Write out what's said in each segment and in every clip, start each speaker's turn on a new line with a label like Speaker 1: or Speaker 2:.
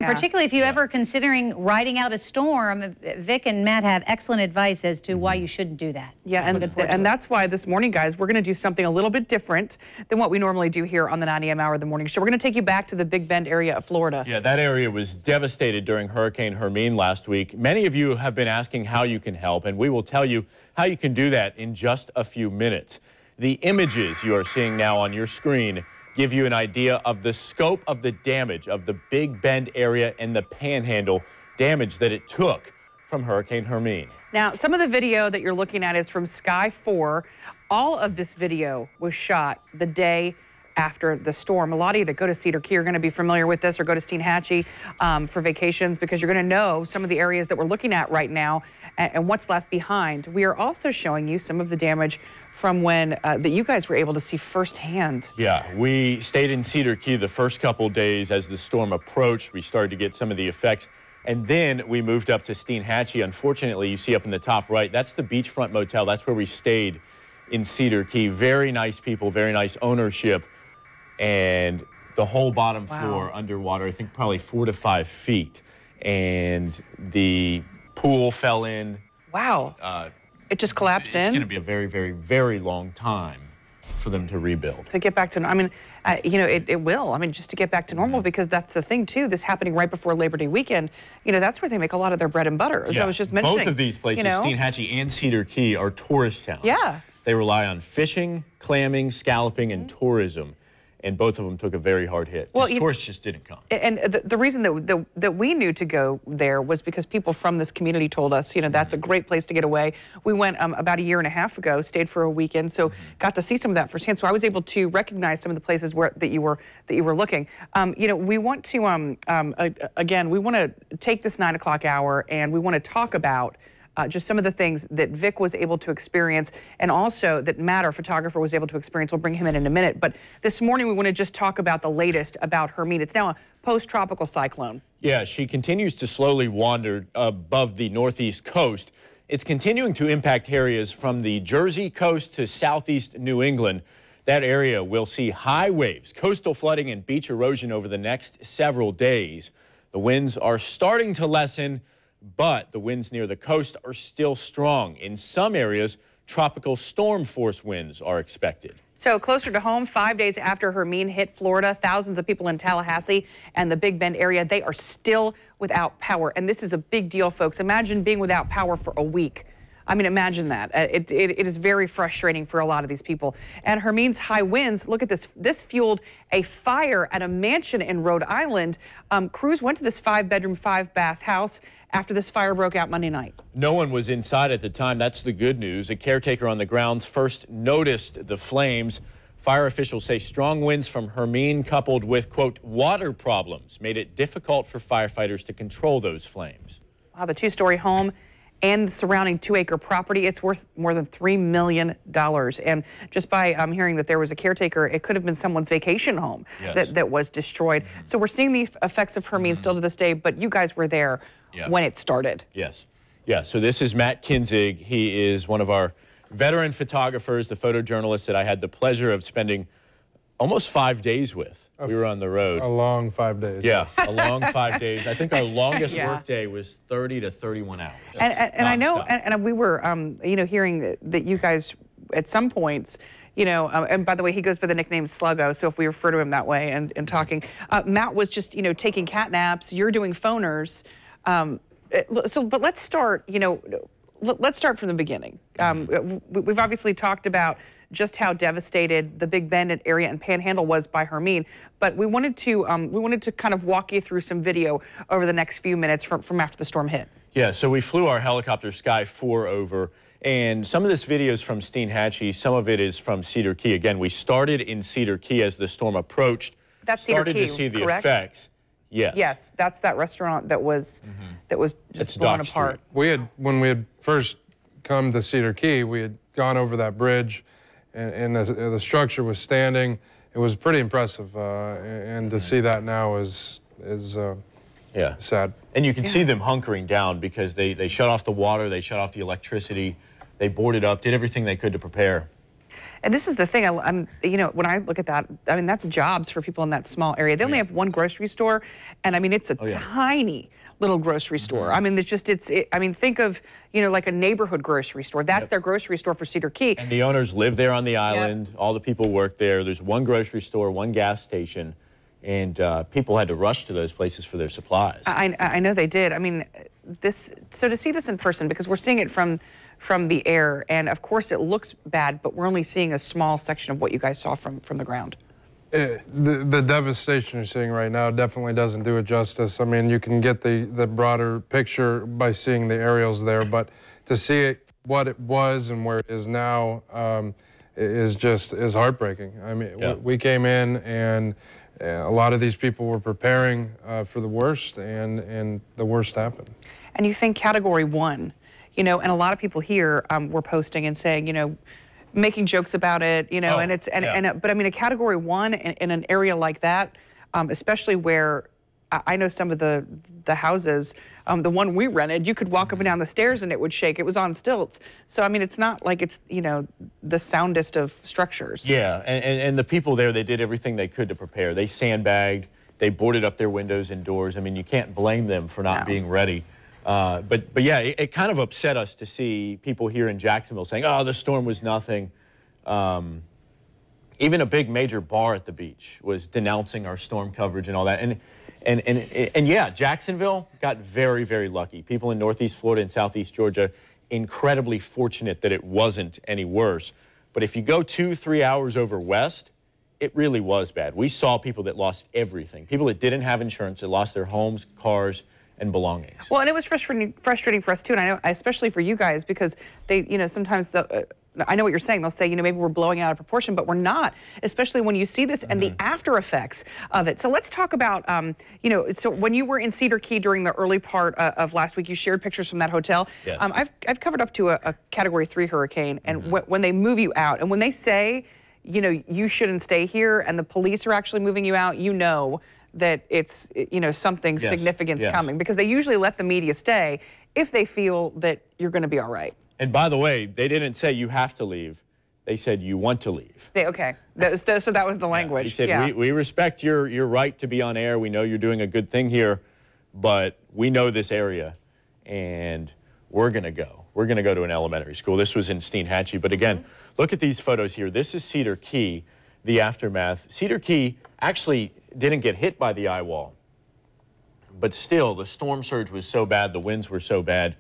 Speaker 1: Particularly if you ever considering riding out a storm. Vic and Matt have excellent advice as to why you shouldn't do that.
Speaker 2: Yeah, and that's why this morning, guys, we're going to do something a little bit different than what we normally do here on the 9 a.m. hour of the morning show. We're going to take you back to the Big Bend area of Florida.
Speaker 3: Yeah, that area was devastated during Hurricane Hermine last week. Many of you have been asking how you can help, and we will tell you how you can do that in just a few minutes. The images you are seeing now on your screen give you an idea of the scope of the damage of the Big Bend area and the Panhandle, damage that it took from Hurricane Hermine.
Speaker 2: Now, some of the video that you're looking at is from Sky 4. All of this video was shot the day after the storm. A lot of you that go to Cedar Key are going to be familiar with this, or go to Steinhatchee for vacations, because you're going to know some of the areas that we're looking at right now and what's left behind. We are also showing you some of the damage from when that you guys were able to see firsthand.
Speaker 3: Yeah, we stayed in Cedar Key the first couple days as the storm approached. We started to get some of the effects, and then we moved up to Steinhatchee. Unfortunately, you see up in the top right, that's the beachfront motel. That's where we stayed in Cedar Key. Very nice people, very nice ownership, and the whole bottom floor underwater, I think probably 4 to 5 feet, and the pool fell in.
Speaker 2: Wow. It just collapsed in?
Speaker 3: It's going to be a very, very, very long time for them to rebuild.
Speaker 2: To get back to, I mean, you know, it will. I mean, just to get back to normal, because that's the thing, too. This happening right before Labor Day weekend, you know, that's where they make a lot of their bread and butter, as I was just mentioning.
Speaker 3: Both of these places,
Speaker 2: you know?
Speaker 3: Steinhatchee and Cedar Key, are tourist towns.
Speaker 2: Yeah.
Speaker 3: They rely on fishing, clamming, scalloping, and tourism. And both of them took a very hard hit. Well, tourists just didn't come.
Speaker 2: And the reason that we knew to go there was because people from this community told us, you know, that's a great place to get away. We went about 1.5 years ago, stayed for a weekend, so got to see some of that firsthand. So I was able to recognize some of the places where that you were looking. You know, we want to again, we want to take this 9 o'clock hour, and we want to talk about just some of the things that Vic was able to experience, and also that Matt, our photographer, was able to experience. We'll bring him in a minute. But this morning, we want to just talk about the latest about Hermine. It's now a post-tropical cyclone.
Speaker 3: Yeah, she continues to slowly wander above the northeast coast. It's continuing to impact areas from the Jersey coast to southeast New England. That area will see high waves, coastal flooding, and beach erosion over the next several days. The winds are starting to lessen, but the winds near the coast are still strong. In some areas, tropical storm force winds are expected.
Speaker 2: So closer to home, 5 days after Hermine hit Florida, thousands of people in Tallahassee and the Big Bend area, they are still without power. And this is a big deal, folks. Imagine being without power for a week. I mean, imagine that. It is very frustrating for a lot of these people. And Hermine's high winds, look at this. This fueled a fire at a mansion in Rhode Island. Crews went to this 5-bedroom, 5-bath house after this fire broke out Monday night.
Speaker 3: No one was inside at the time. That's the good news. A caretaker on the grounds first noticed the flames. Fire officials say strong winds from Hermine coupled with, quote, water problems made it difficult for firefighters to control those flames.
Speaker 2: Wow, the 2-story home and the surrounding 2-acre property, it's worth more than $3 million. And just by hearing that there was a caretaker, it could have been someone's vacation home that was destroyed. So we're seeing the effects of Hermine still to this day, but you guys were there when it started.
Speaker 3: Yes. Yeah, so this is Matt Kinzig. He is one of our veteran photographers, the photojournalist that I had the pleasure of spending almost 5 days with. We were on the road.
Speaker 4: A long 5 days.
Speaker 3: Yeah, a long 5 days. I think our longest work day was 30 to 31 hours.
Speaker 2: And I know, and we were, you know, hearing that you guys at some points, you know, and by the way, he goes by the nickname Sluggo, so if we refer to him that way and talking, Matt was just, you know, taking cat naps, you're doing phoners. But let's start, you know, let's start from the beginning. We've obviously talked about just how devastated the Big Bend area and Panhandle was by Hermine, but we wanted to kind of walk you through some video over the next few minutes from after the storm hit.
Speaker 3: Yeah, so we flew our helicopter Sky 4 over, and some of this video is from Steinhatchee, some of it is from Cedar Key. Again, we started in Cedar Key as the storm approached.
Speaker 2: That's Cedar Key,
Speaker 3: started to see the effects. Yes.
Speaker 2: Yes, that's that restaurant that was just blown apart.
Speaker 4: When we had first come to Cedar Key, we had gone over that bridge, and the structure was standing. It was pretty impressive, and to see that now is sad.
Speaker 3: And you can see them hunkering down because they shut off the water, they shut off the electricity, they boarded up, did everything they could to prepare.
Speaker 2: And this is the thing, I'm, you know, when I look at that, I mean, that's jobs for people in that small area. They only have one grocery store, and I mean, it's a tiny little grocery store. I mean, I mean, think of, you know, like a neighborhood grocery store. That's their grocery store for Cedar Key.
Speaker 3: And the owners live there on the island. All the people work there. There's one grocery store, one gas station, and people had to rush to those places for their supplies.
Speaker 2: I know they did. I mean, so to see this in person, because we're seeing it from the air, and of course it looks bad, but we're only seeing a small section of what you guys saw from the ground.
Speaker 4: The devastation you're seeing right now definitely doesn't do it justice. I mean, you can get the broader picture by seeing the aerials there, but to see it, what it was and where it is now is heartbreaking. I mean, we came in and a lot of these people were preparing for the worst, and the worst happened.
Speaker 2: And you think Category 1, you know, and a lot of people here were posting and saying, you know, making jokes about it, you know, but I mean, a Category 1 in an area like that, especially where I know some of the houses, the one we rented, you could walk up and down the stairs and it would shake. It was on stilts. So, I mean, it's not like it's, you know, the soundest of structures.
Speaker 3: Yeah, and the people there, they did everything they could to prepare. They sandbagged, they boarded up their windows and doors. I mean, you can't blame them for not being ready. But yeah, it kind of upset us to see people here in Jacksonville saying, oh, the storm was nothing. Even a big major bar at the beach was denouncing our storm coverage and all that. And yeah, Jacksonville got very, very lucky. People in Northeast Florida and Southeast Georgia, incredibly fortunate that it wasn't any worse. But if you go 2-3 hours over west, it really was bad. We saw people that lost everything. People that didn't have insurance, that lost their homes, cars, and belongings.
Speaker 2: Well, and it was frustrating for us too, and I know, especially for you guys, because they, you know, sometimes I know what you're saying. They'll say, you know, maybe we're blowing it out of proportion, but we're not, especially when you see this and the after effects of it. So let's talk about, you know, so when you were in Cedar Key during the early part of last week, you shared pictures from that hotel.
Speaker 3: Yes.
Speaker 2: I've covered up to a Category 3 hurricane, and when they move you out, and when they say, you know, you shouldn't stay here, and the police are actually moving you out, you know that it's, you know, something significant's coming, because they usually let the media stay if they feel that you're going to be all right.
Speaker 3: And by the way, they didn't say you have to leave. They said you want to leave.
Speaker 2: Okay, so that was the language.
Speaker 3: He said, we respect your right to be on air. We know you're doing a good thing here, but we know this area, and we're going to go. We're going to go to an elementary school. This was in Steinhatchee. But again, look at these photos here. This is Cedar Key, the aftermath. Cedar Key actually didn't get hit by the eye wall, but still the storm surge was so bad, the winds were so bad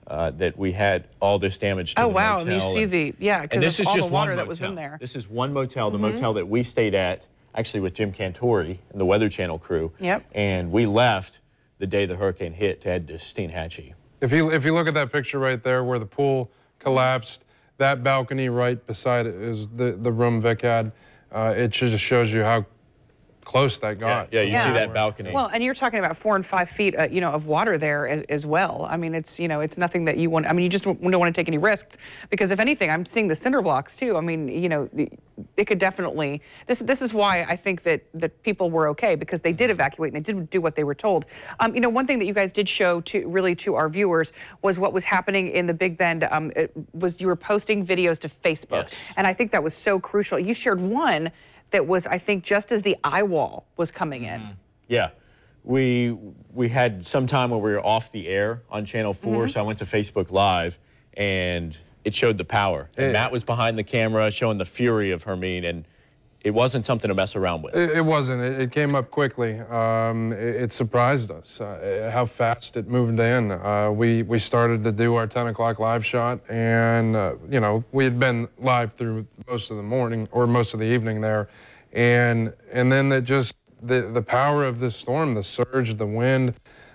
Speaker 3: that we had all this damage to the motel.
Speaker 2: And you see because of all the water that was in there.
Speaker 3: This is one motel, the motel that we stayed at, actually with Jim Cantori and the Weather Channel crew. And we left the day the hurricane hit to head to Steinhatchee.
Speaker 4: If you look at that picture right there where the pool collapsed, that balcony right beside it is the room Vic had. It just shows you how close that got.
Speaker 3: Yeah, you see that balcony.
Speaker 2: Well, and you're talking about 4 and 5 feet, you know, of water there as well. I mean, it's, you know, it's nothing that you want. I mean, you just don't want to take any risks, because if anything, I'm seeing the cinder blocks too. I mean, you know, it could definitely. This is why I think that people were okay, because they did evacuate and they did do what they were told. You know, one thing that you guys did show to our viewers was what was happening in the Big Bend. You were posting videos to Facebook, and I think that was so crucial. You shared one that was, I think, just as the eye wall was coming in.
Speaker 3: Yeah, we had some time where we were off the air on Channel 4, so I went to Facebook Live, and it showed the power. And Matt was behind the camera showing the fury of Hermine, and it wasn't something to mess around with.
Speaker 4: It wasn't. It came up quickly. It surprised us how fast it moved in. We started to do our 10 o'clock live shot, and you know, we had been live through most of the morning or most of the evening there, and then the power of this storm, the surge, the wind,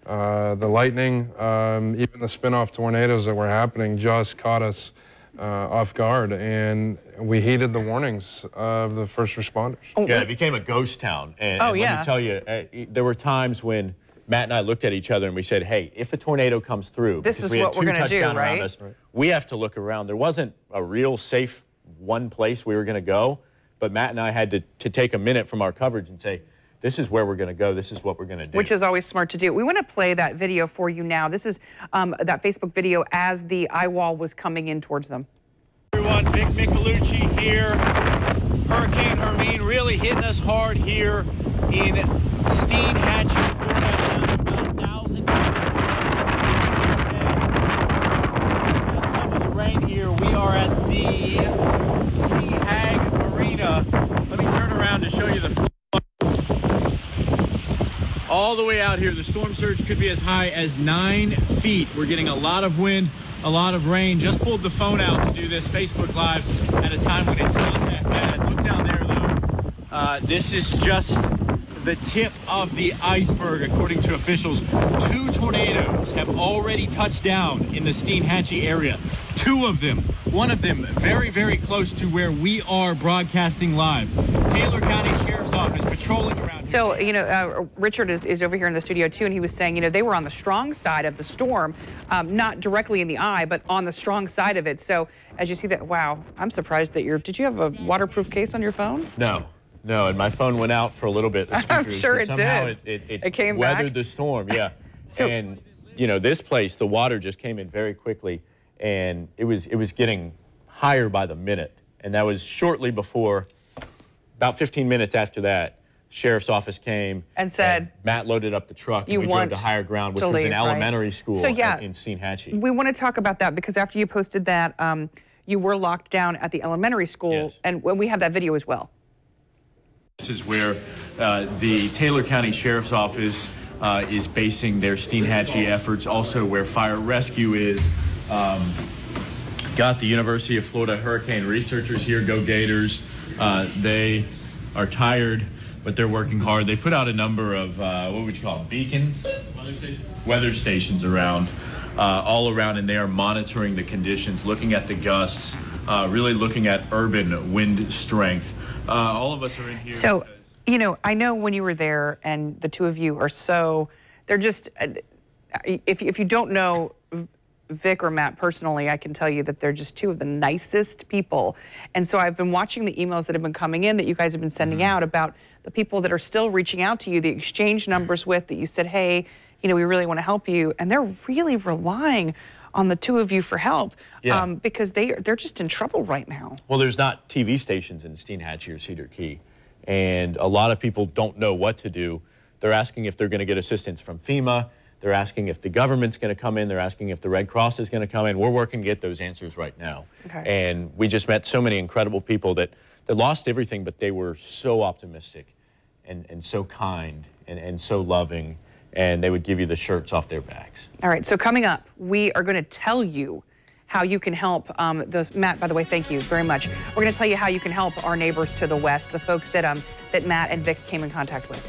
Speaker 4: the lightning, even the spin-off tornadoes that were happening just caught us off guard, and we heeded the warnings of the first responders.
Speaker 3: Yeah, it became a ghost town. And let me tell you, there were times when Matt and I looked at each other and we said, hey, if a tornado comes through,
Speaker 2: this is what we're going to do, right?
Speaker 3: Us, we have to look around. There wasn't a real safe one place we were going to go, but Matt and I had to take a minute from our coverage and say, this is where we're going to go. This is what we're going to do.
Speaker 2: Which is always smart to do. We want to play that video for you now. This is that Facebook video as the eye wall was coming in towards them.
Speaker 5: everyone. Vic Micolucci here. Hurricane Hermine really hitting us hard here in Steinhatchee, Florida. About 1,000 some of the rain here. We are at the Sea Hag Marina. Let me turn around to show you the flood. All the way out here, the storm surge could be as high as 9 feet. We're getting a lot of wind, a lot of rain. Just pulled the phone out to do this Facebook Live at a time when it's not that bad. Look down there, though. This is just the tip of the iceberg, according to officials. 2 tornadoes have already touched down in the Steinhatchee area. 2 of them. One of them very, very close to where we are broadcasting live. Taylor County Sheriff's Office patrolling around.
Speaker 2: So, you know, Richard is over here in the studio, too, and he was saying, you know, they were on the strong side of the storm, not directly in the eye, but on the strong side of it. So, as you see that, wow, I'm surprised that did you have a waterproof case on your phone?
Speaker 3: No, and my phone went out for a little bit.
Speaker 2: I'm sure it
Speaker 3: somehow
Speaker 2: did.
Speaker 3: It
Speaker 2: came
Speaker 3: weathered
Speaker 2: back?
Speaker 3: the storm, yeah.
Speaker 2: So,
Speaker 3: and, you know, this place, the water just came in very quickly, and it was getting higher by the minute. And that was shortly before, about 15 minutes after that, Sheriff's Office came
Speaker 2: and said,
Speaker 3: Matt loaded up the truck and we drove to higher ground, which was an elementary school in Steinhatchee.
Speaker 2: We want to talk about that because after you posted that, you were locked down at the elementary school,
Speaker 3: yes.
Speaker 2: And we have that video as well.
Speaker 5: This is where the Taylor County Sheriff's Office is basing their Steinhatchee efforts, also where fire rescue is. Got the University of Florida hurricane researchers here, go Gators. They are tired, but they're working hard. They put out a number of, what would you call them, beacons? Weather stations around, all around, and they are monitoring the conditions, looking at the gusts, really looking at urban wind strength. All of us are in here.
Speaker 2: So, you know, I know when you were there and the 2 of you are they're just, if you don't know Vic or Matt personally, I can tell you that they're just 2 of the nicest people. And so I've been watching the emails that have been coming in that you guys have been sending out about the people that are still reaching out to you, the exchange numbers with that you said, hey, you know, we really want to help you. And they're really relying on the 2 of you for help because they're just in trouble right now.
Speaker 3: Well, there's not TV stations in Steinhatchee or Cedar Key, and a lot of people don't know what to do. They're asking if they're going to get assistance from FEMA. They're asking if the government's going to come in. They're asking if the Red Cross is going to come in. We're working to get those answers right now.
Speaker 2: Okay.
Speaker 3: And we just met so many incredible people that lost everything, but they were so optimistic and so kind and so loving, and they would give you the shirts off their backs.
Speaker 2: All right, so coming up, we are going to tell you how you can help Matt, by the way, thank you very much. We're going to tell you how you can help our neighbors to the west, the folks that Matt and Vic came in contact with.